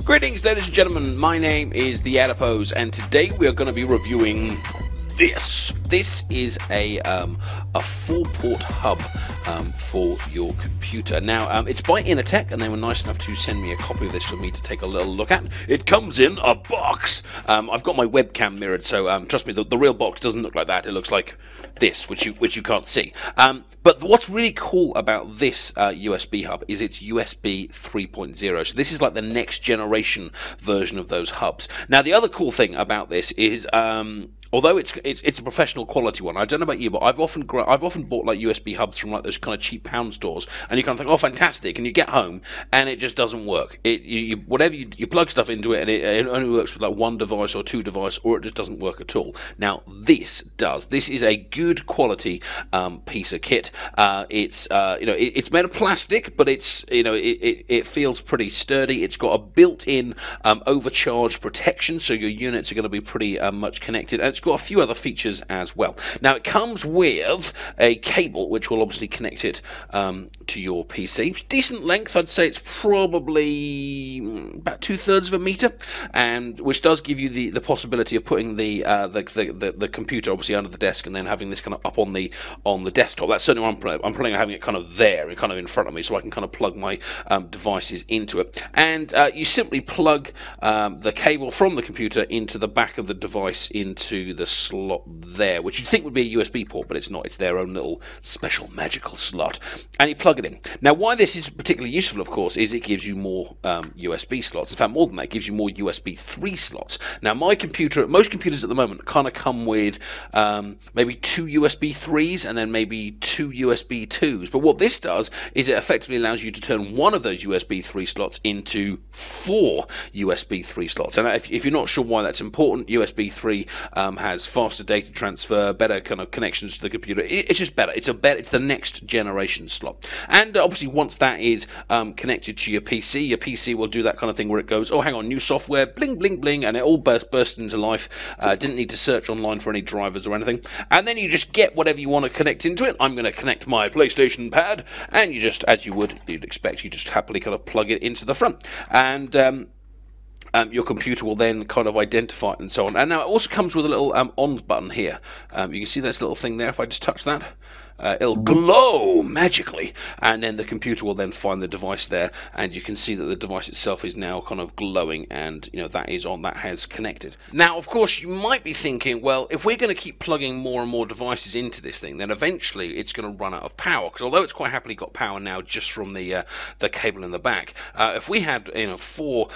Greetings, ladies and gentlemen, my name is The Adipose, and today we are going to be reviewing this. This is a 4-port hub for your computer. Now, it's by Inateck, and they were nice enough to send me a copy of this for me to take a little look at. It comes in a box. I've got my webcam mirrored, so trust me, the real box doesn't look like that. It looks like this, which you can't see. But what's really cool about this USB hub is it's USB 3.0. So this is like the next generation version of those hubs. Now, the other cool thing about this is, although it's a professional quality one, I don't know about you, but I've often bought like USB hubs from like those kind of cheap pound stores, and you kind of think, oh, fantastic, and you get home and it just doesn't work. Whatever you plug stuff into it, and it only works with like one device or two devices, or it just doesn't work at all. Now this does. This is a good quality piece of kit. It's it's made of plastic, but it feels pretty sturdy. It's got a built-in overcharge protection, so your units are going to be pretty much connected, and it's got a few other features as well. Now, it comes with a cable which will obviously connect it to your PC. Decent length, I'd say it's probably about 2/3 of a meter, and which does give you the possibility of putting the computer obviously under the desk and then having this kind of up on the desktop. That's certainly what I'm planning on having it kind of there and kind of in front of me, so I can kind of plug my devices into it. And you simply plug the cable from the computer into the back of the device into the slot there, which you'd think would be a USB port, but it's not. It's their own little special magical slot, and you plug it in. Now, why this is particularly useful, of course, is it gives you more USB slots. In fact, more than that, it gives you more USB 3 slots. Now, most computers at the moment kind of come with maybe 2 USB 3s and then maybe 2 USB 2s. But what this does is it effectively allows you to turn one of those USB 3 slots into 4 USB 3 slots. And if you're not sure why that's important, USB 3 has faster data transfer, better kind of connections to the computer. It's just better. It's the next generation slot. And obviously, once that is connected to your PC will do that kind of thing where it goes, oh, hang on, new software, bling, bling, bling, and it all burst into life. Didn't need to search online for any drivers or anything. And then you just get whatever you want to connect into it. I'm going to connect my PlayStation pad, and you just, as you'd expect, you just happily kind of plug it into the front. And your computer will then kind of identify it and so on. And now it also comes with a little on button here. You can see this little thing there. If I just touch that, it'll glow magically, and then the computer will then find the device there, and you can see that the device itself is now kind of glowing, and that is on, that has connected. Now, of course, you might be thinking, well, if we're going to keep plugging more and more devices into this thing, then eventually it's going to run out of power, because although it's quite happily got power now just from the cable in the back, if we had 4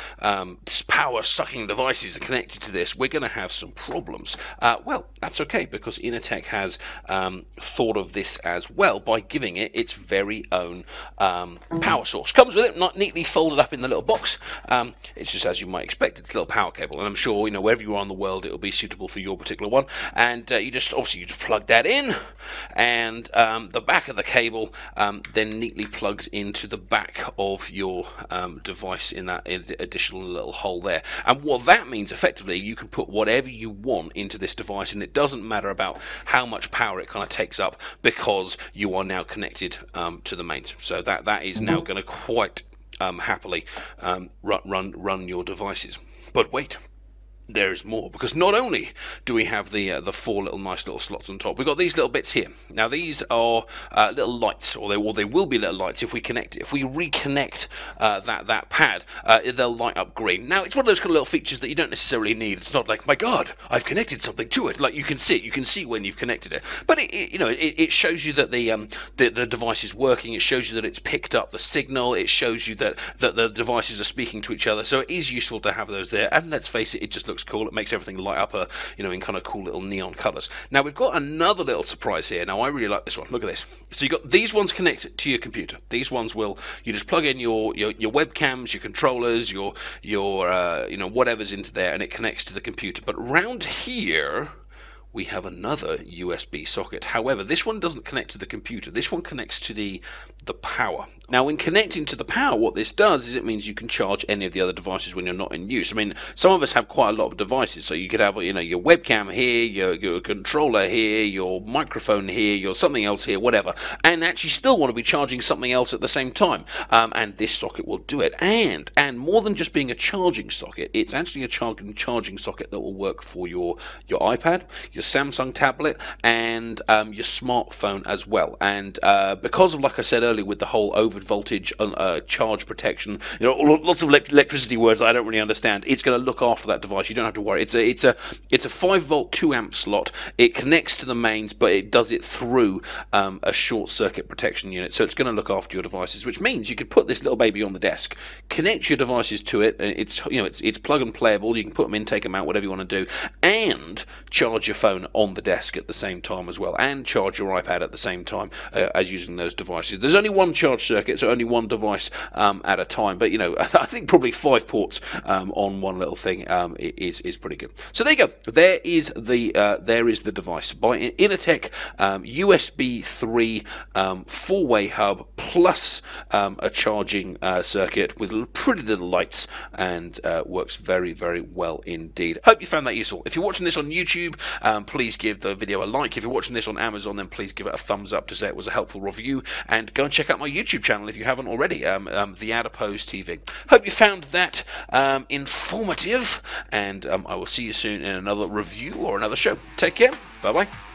power sucking devices connected to this, we're going to have some problems. Well, that's okay, because Inateck has thought of this as well by giving it its very own power source. Comes with it, not neatly folded up in the little box. It's just as you might expect. It's a little power cable, and I'm sure wherever you are in the world, it will be suitable for your particular one. And you just plug that in, and the back of the cable then neatly plugs into the back of your device in that additional little hole there. And what that means, effectively, you can put whatever you want into this device, and it doesn't matter about how much power it kind of takes up, because you are now connected to the mains. So that is now going to quite happily run your devices. But wait, there is more, because not only do we have the 4 nice little slots on top, we've got these little bits here. Now, these are little lights, or they will be little lights if we connect it. If we reconnect that pad, they'll light up green. Now, it's one of those kind of little features that you don't necessarily need. It's not like, my God, I've connected something to it. Like, you can see when you've connected it. But it shows you that the device is working. It shows you that it's picked up the signal. It shows you that the devices are speaking to each other. So it is useful to have those there. And let's face it, it just looks cool. It makes everything light up in kind of cool little neon colors. Now, we've got another little surprise here. Now, I really like this one. Look at this. So you've got these ones connected to your computer. These ones you just plug in your webcams, your controllers, your whatever's into there, and it connects to the computer. But around here we have another USB socket. However, this one doesn't connect to the computer. This one connects to the power. Now, when connecting to the power, what this does is it means you can charge any of the other devices when you're not in use. I mean, some of us have quite a lot of devices, so you could have, you know, your webcam here, your controller here, your microphone here, your something else here, whatever, and actually still want to be charging something else at the same time. And this socket will do it. And more than just being a charging socket, it's actually a charging socket that will work for your iPad, your Samsung tablet, and your smartphone as well. And because of, like I said earlier, with the whole over voltage charge protection, you know, lots of electricity words that I don't really understand, it's going to look after that device. You don't have to worry. It's a 5-volt 2-amp slot. It connects to the mains, but it does it through a short circuit protection unit, so it's going to look after your devices, which means you could put this little baby on the desk, connect your devices to it. It's, you know, it's plug and playable. You can put them in, take them out, whatever you want to do, and charge your phone on the desk at the same time as well, and charge your iPad at the same time as using those devices. There's only one charge circuit, so only one device at a time, but you know, I think probably 5 ports on one little thing is pretty good. So there you go. There is the device by Inateck, USB 3 4-way hub plus a charging circuit with pretty little lights, and works very, very well indeed. Hope you found that useful. If you're watching this on YouTube, please give the video a like. If you're watching this on Amazon, then please give it a thumbs up to say it was a helpful review, and go and check out my YouTube channel if you haven't already, TheAdiposeTV. Hope you found that informative, and I will see you soon in another review or another show. Take care. Bye bye.